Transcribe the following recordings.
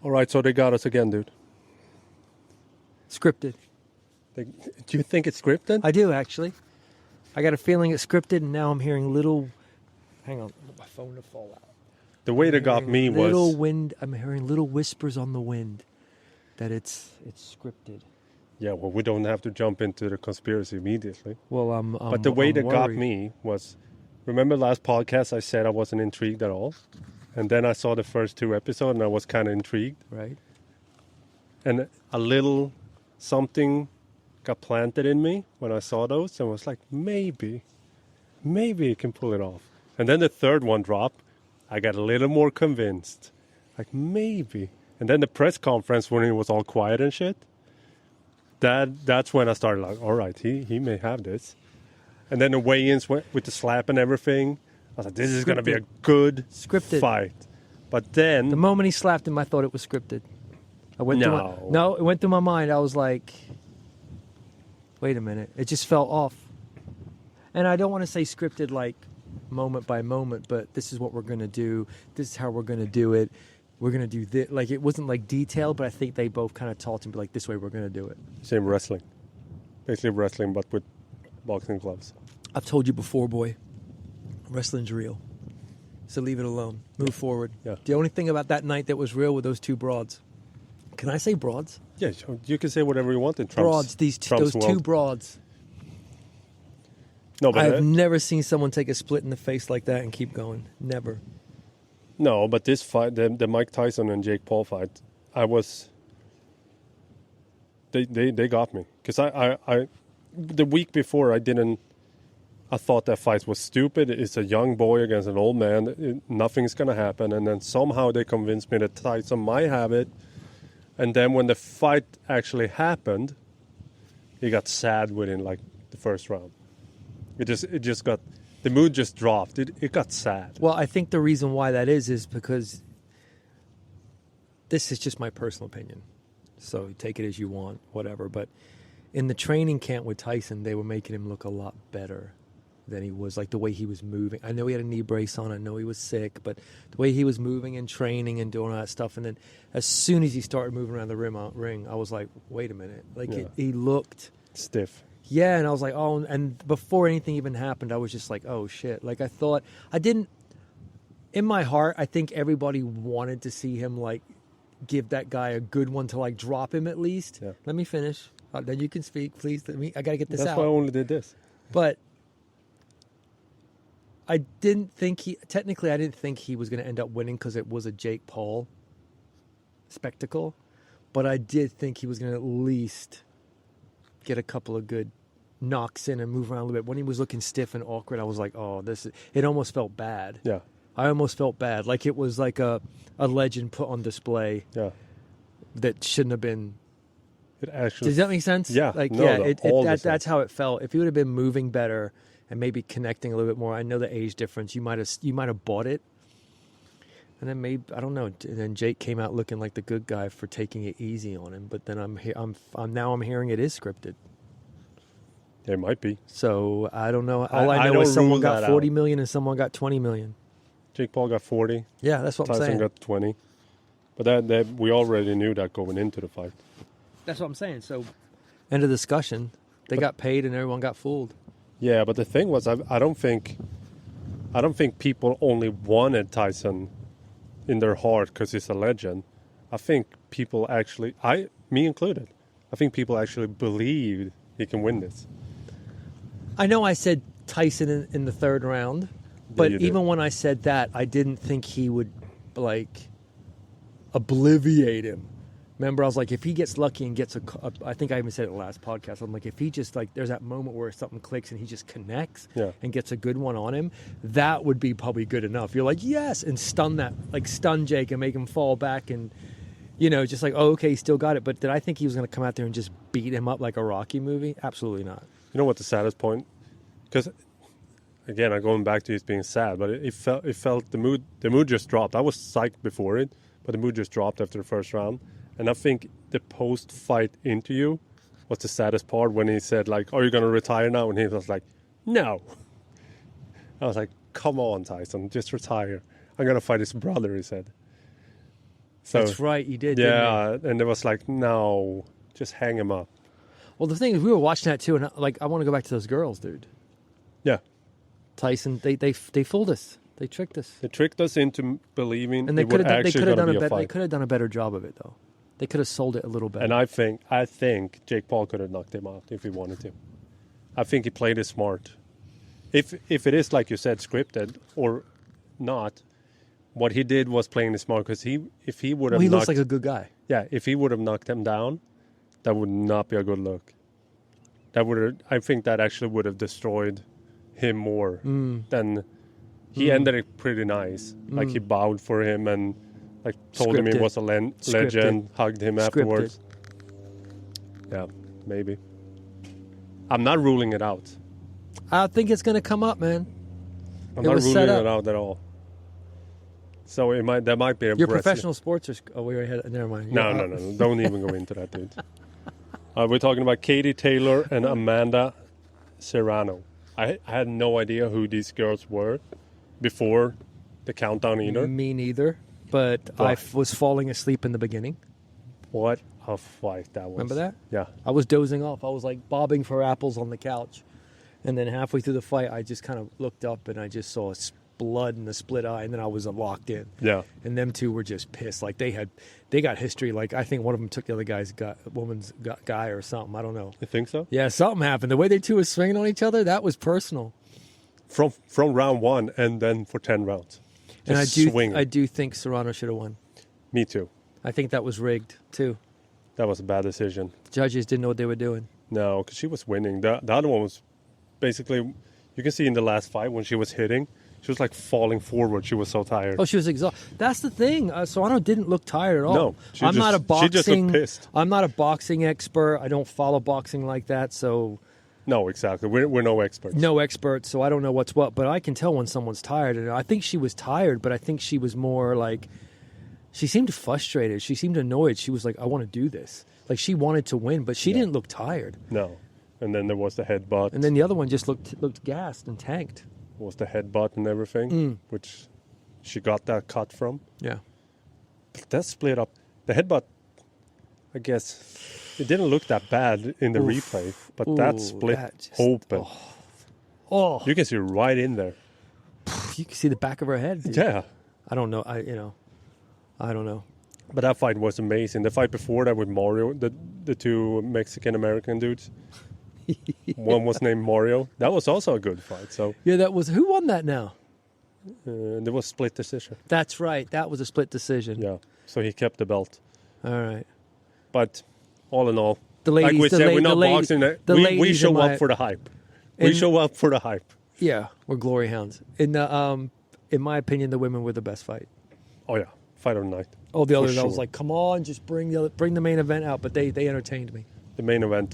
All right, so they got us again, dude. Scripted. Do you think it's scripted? I do, actually. I got a feeling it's scripted, and now I'm hearing little... Hang on, I want my phone to fall out. The way they got me was... I'm hearing little whispers on the wind that it's scripted. Yeah, well, we don't have to jump into the conspiracy immediately. Well, but the way I'm that got worried. me was... Remember last podcast I said I wasn't intrigued at all? And then I saw the first 2 episodes and I was kind of intrigued. Right. And a little something got planted in me when I saw those. And I was like, maybe it can pull it off. And then the third one dropped. I got a little more convinced. Like, maybe. And then the press conference when it was all quiet and shit. That's when I started like, all right, he may have this. And then the weigh-ins went with the slap and everything. I was like, this is going to be a good fight. But then... The moment he slapped him, I thought it was scripted. It went through my mind. I was like, wait a minute. It just fell off. And I don't want to say scripted like moment by moment, but this is what we're going to do. This is how we're going to do it. We're going to do this. Like, it wasn't like detailed, but I think they both kind of talked and be like, this way we're going to do it. Same wrestling. Basically wrestling, but with boxing gloves. I've told you before, boy. Wrestling's real. So leave it alone. Move forward. Yeah. The only thing about that night that was real were those 2 broads. Can I say broads? Yeah, you can say whatever you want in Trump's broads. Those world. 2 broads. No, but I've never seen someone take a split in the face like that and keep going. Never. No, but this fight, the Mike Tyson and Jake Paul fight, they got me. Because I the week before, I thought that fight was stupid. It's a young boy against an old man. Nothing's going to happen. And then somehow they convinced me that Tyson might have it. And then when the fight actually happened, he got sad within like the first round. It just got, the mood just dropped. It got sad. Well, I think the reason why that is because this is just my personal opinion. So take it as you want, whatever. But in the training camp with Tyson, they were making him look a lot better than he was, like the way he was moving. I know he had a knee brace on. I know he was sick, but the way he was moving and training and doing all that stuff. And then as soon as he started moving around the ring, I was like, wait a minute. Like, he looked... stiff. Yeah, and I was like, oh, and before anything even happened, I was just like, oh, shit. Like, in my heart, I think everybody wanted to see him, like, give that guy a good one to, like, drop him at least. Yeah. Let me finish. Then you can speak, please. I got to get this out. That's why I only did this. But I didn't think he was going to end up winning because it was a Jake Paul spectacle. But I did think he was going to at least get a couple of good knocks in and move around a little bit. When he was looking stiff and awkward, I was like, oh, it almost felt bad. Yeah. I almost felt bad. Like it was like a legend put on display. Yeah. That shouldn't have been. It actually. Does that make sense? Yeah. Like, no, yeah, that's how it felt. If he would have been moving better and maybe connecting a little bit more, I know the age difference, you might have bought it. And then maybe, I don't know. And then Jake came out looking like the good guy for taking it easy on him. But then I'm hearing it is scripted. It might be. So I don't know. All I know is someone got 40 million and someone got 20 million. Jake Paul got 40. Yeah, that's what I'm saying. Tyson got 20. But that we already knew that going into the fight. That's what I'm saying. So end of discussion. They got paid and everyone got fooled. Yeah, but the thing was, I don't think people only wanted Tyson in their heart because he's a legend. I think people actually, me included, I think people actually believed he can win this. I know I said Tyson in the third round, but even when I said that, I didn't think he would, like, obliviate him. Remember, I was like, if he gets lucky and gets I think I even said it in the last podcast, I'm like, if he just, like, there's that moment where something clicks and he just connects and gets a good one on him, that would be probably good enough. You're like, yes, and stun Jake and make him fall back and, just like, oh, okay, he still got it. But did I think he was going to come out there and just beat him up like a Rocky movie? Absolutely not. You know what the saddest point? Because, again, I'm going back to it being sad, but it felt the mood just dropped. I was psyched before it, but the mood just dropped after the first round. And I think the post-fight interview was the saddest part when he said, like, are you going to retire now? And he was like, no. I was like, come on, Tyson, just retire. I'm going to fight his brother, he said. So, That's right, you did. Didn't Yeah, and it was like, no, just hang him up. you? Well, the thing is, we were watching that too, and I want to go back to those girls, dude. Yeah, Tyson, they fooled us. They tricked us, they tricked us into believing and they it could would have actually going to be a They fight. could have done a better job of it, though. They could have sold it a little better. And I think Jake Paul could have knocked him out if he wanted to. I think he played it smart. If it is like you said, scripted or not, what he did was playing it smart because if he would have he looks like a good guy. Yeah, if he would have knocked him down, that would not be a good look. I think that actually would have destroyed him more than he ended it pretty nice. Like he bowed for him and like told him he Scripted. was a legend, hugged him afterwards. Yeah, maybe. I'm not ruling it out. I think it's going to come up, man. I'm It not was ruling set up. it out at all. So there might be a Your wrestling- professional sports are... Oh, we already had... Never mind. No. Don't even go into that, dude. We're talking about Katie Taylor and Amanda Serrano. I had no idea who these girls were before the countdown either. Me neither. But I was falling asleep in the beginning. What a fight that was. Remember that? Yeah. I was dozing off. I was like bobbing for apples on the couch. And then halfway through the fight, I just kind of looked up and I just saw blood in the split eye. And then I was locked in. Yeah. And them two were just pissed. Like they got history. Like I think one of them took the other guy's woman's guy or something. I don't know. You think so? Yeah, something happened. The way they two were swinging on each other, that was personal. From round one and then for 10 rounds. And Just I do think Serrano should have won. Me too. I think that was rigged too. That was a bad decision. Judges didn't know what they were doing. No, because she was winning. The other one was basically, you can see in the last fight when she was hitting, she was like falling forward. She was so tired. Oh, she was exhausted. That's the thing. Serrano didn't look tired at all. No, she just looked pissed. I'm not a boxing expert. I don't follow boxing like that, so No, exactly. We're no experts. no expert. So I don't know what's what. But I can tell when someone's tired, and I think she was tired. But I think she was more like she seemed frustrated. She seemed annoyed. She was like, "I want to do this." Like she wanted to win, but she didn't look tired. No. And then there was the headbutt. And then the other one just looked gassed and tanked. Was the headbutt and everything, which she got that cut from. Yeah. But that split up. The headbutt, I guess, it didn't look that bad in the replay, but that split open. Oh, You can see right in there. you can see the back of her head. Dude. Yeah. I don't know. I don't know. But that fight was amazing. The fight before that with Mario, the two Mexican-American dudes. One was named Mario. That was also a good fight. So Yeah, that was who won that now? there was split decision. That's right. That was a split decision. Yeah. So he kept the belt. All right. But all in all, The ladies, like we said, we're not boxing. the We ladies show in my- up for the hype. We show up for the hype. Yeah, we're glory hounds. In my opinion, the women were the best fight. Oh yeah, fight of the night. Oh, the For others, I was sure. like, come on, just bring the main event out. But they entertained me. The main event.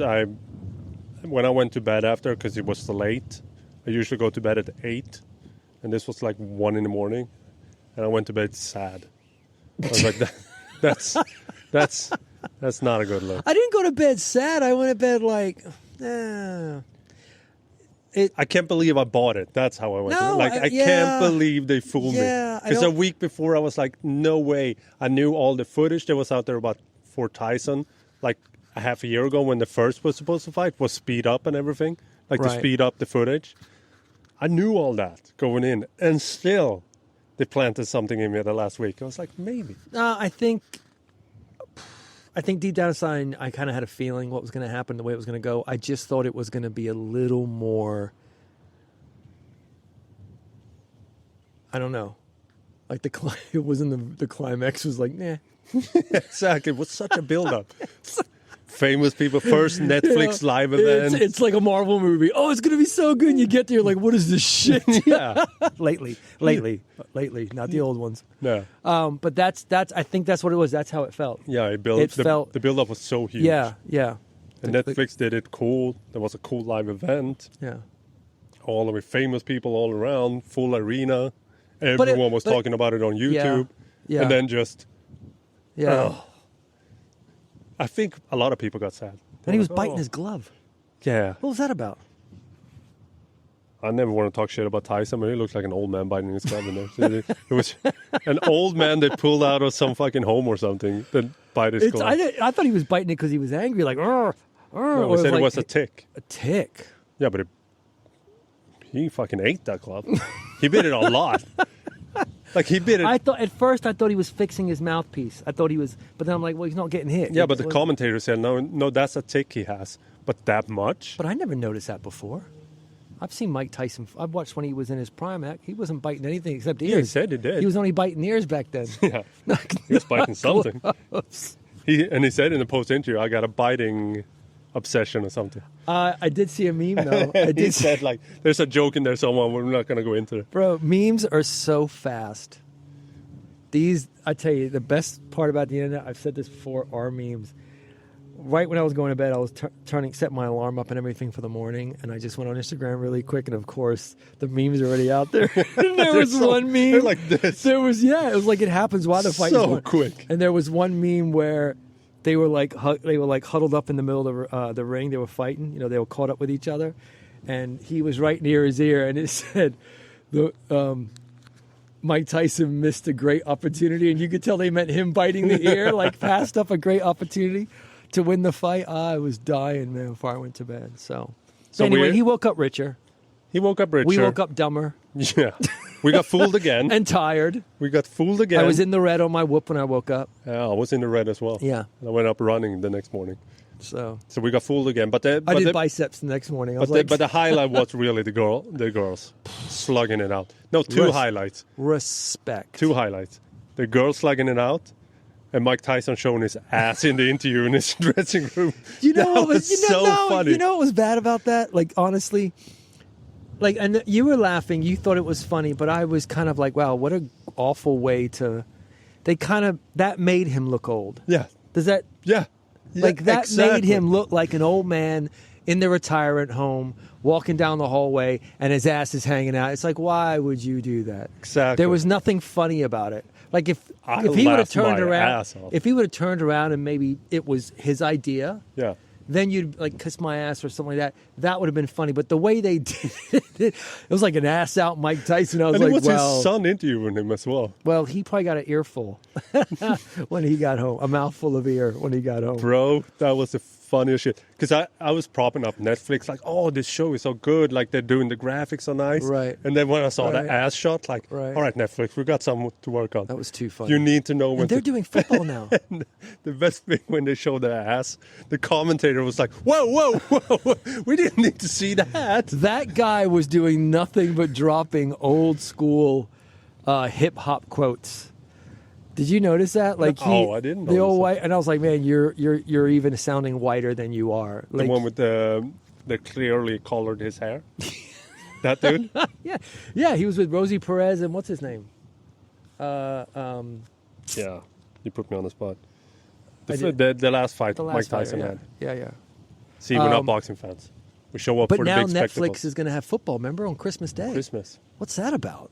When I went to bed after, because it was late, I usually go to bed at 8, and this was like 1 in the morning, and I went to bed sad. I was like, that's not a good look. I didn't go to bed sad. I went to bed like, I can't believe I bought it. That's how I went. No, I yeah. can't believe they fooled Yeah, me. I Because a don't- week before, I was like, no way. I knew all the footage that was out there about for Tyson, like a half a year ago when the first was supposed to fight, was speed up and everything, like to Right. speed up the footage. I knew all that going in, and still, they planted something in me the last week. I was like, maybe. I think deep down inside, I kind of had a feeling what was going to happen, the way it was going to go. I just thought it was going to be a little more, I don't know. Like it wasn't the climax was like, nah. Exactly. It was such a build-up. Famous people, first Netflix live event. It's like a Marvel movie. Oh, it's going to be so good. And you get there, you're like, what is this shit? Yeah. lately, not the old ones. No. But that's. I think that's what it was. That's how it felt. Yeah, the build-up was so huge. Yeah. And Netflix did it cool. There was a cool live event. Yeah. All of the famous people all around, full arena. Everyone was talking about it on YouTube. Yeah. And then just, Yeah. I think a lot of people got sad. And he was Like, biting oh. his glove. Yeah. What was that about? I never want to talk shit about Tyson, but he looks like an old man biting his glove in there. So it was an old man that pulled out of some fucking home or something that bite his glove. I thought he was biting it because he was angry, like, No, he said it was a tick. A tick. Yeah, but he fucking ate that glove. He bit it a lot. Like he bit it. At first I thought he was fixing his mouthpiece. I thought he was, but then I'm like, well, he's not getting hit. Yeah, but the commentator said, no, that's a tick he has. But that much? But I never noticed that before. I've seen Mike Tyson. I've watched when he was in his prime act. He wasn't biting anything except ears. Yeah, he said he did. He was only biting ears back then. Yeah, he was biting something. He said in the post-interview, I got a biting obsession or something. I did see a meme, though. He said, like, there's a joke in there somewhere. We're not going to go into it. Bro, memes are so fast. I tell you, the best part about the internet, I've said this before, are memes. Right when I was going to bed, I was set my alarm up and everything for the morning, and I just went on Instagram really quick, and of course, the memes are already out there. And there was one meme. They're like this. It was like it happens while the fight is so quick. And there was one meme where they were like huddled up in the middle of the ring. They were fighting. You know, they were caught up with each other, and he was right near his ear, and it said, Mike Tyson missed a great opportunity, and you could tell they meant him biting the ear, like passed up a great opportunity to win the fight. I was dying, man, before I went to bed. So anyway, he woke up richer. He woke up richer. We woke up dumber. Yeah. We got fooled again. And tired. We got fooled again. I was in the red on my whoop when I woke up. Yeah, I was in the red as well. Yeah. And I went up running the next morning. So we got fooled again. But I did biceps the next morning. But the highlight was really the girls slugging it out. No, two highlights. Respect. Two highlights. The girls slugging it out. And Mike Tyson showing his ass in the interview in his dressing room. You know what was so funny. You know what was bad about that? Like, honestly, like, and you were laughing. You thought it was funny, but I was kind of like, wow, what an awful way to. That made him look old. Yeah. Does that? Yeah. Like that exactly. made him look like an old man in the retirement home, walking down the hallway, and his ass is hanging out. It's like, why would you do that? Exactly. There was nothing funny about it. Like if he would have turned around, and maybe it was his idea, yeah, then you'd like kiss my ass or something like that. That would have been funny. But the way they did it was like an ass out Mike Tyson. I was and like, it was his son interviewing him as well. Well, he probably got an earful when he got home, a mouthful of ear when he got home. Bro, that was the funniest shit. Because I was propping up Netflix, like, oh, this show is so good. Like, they're doing the graphics so nice. Right. And then when I saw the ass shot, like, right. All right, Netflix, we got something to work on. That was too funny. You need to know when. And they're doing football now. The best thing when they showed the ass, the commentator was like, whoa, we didn't need to see that. That guy was doing nothing but dropping old school hip hop quotes. Did you notice that? Like, I didn't. The old white, and I was like, man, you're even sounding whiter than you are. Like, the one with the clearly colored his hair. That dude. yeah. He was with Rosie Perez and what's his name? Yeah, you put me on the spot. The last fight Mike Tyson had. Yeah. See, we're not boxing fans. We show up for the big spectacles. But now Netflix is going to have football. Remember on Christmas Day? Christmas. What's that about?